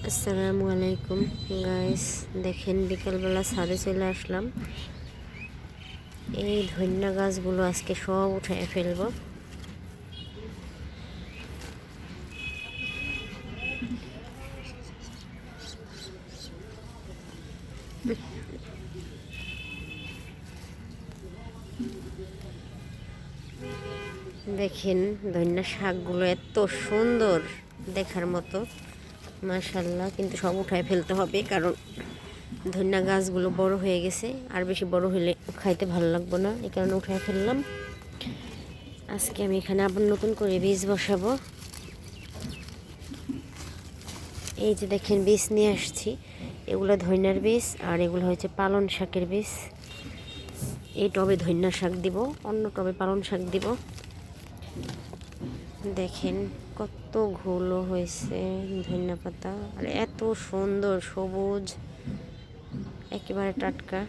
আসসালামু আলাইকুম গাইস, দেখেন বিকালবেলা ছাদে চলে আসলাম। এই ধনিয়া গাছগুলো আজকে সব উঠায় ফেলবো। দেখেন ধনিয়া শাকগুলো এত সুন্দর দেখার মতো, মাশাল্লাহ। কিন্তু সব উঠায় ফেলতে হবে, কারণ ধনিয়া গাছগুলো বড় হয়ে গেছে, আর বেশি বড় হলে খাইতে ভালো লাগবে না, এই কারণে উঠায় ফেললাম। আজকে আমি এখানে আবার নতুন করে বীজ বসাবো। এই যে দেখেন বীজ নিয়ে আসছি, এগুলো ধনিয়ার বীজ, আর এগুলো হচ্ছে পালং শাকের বীজ। এই টবে ধনিয়া শাক দিব, অন্য টবে পালং শাক দিব। দেখেন কতগুলো হয়েছে ধনিয়া পাতা, আর এত সুন্দর সবুজ, একেবারে টাটকা।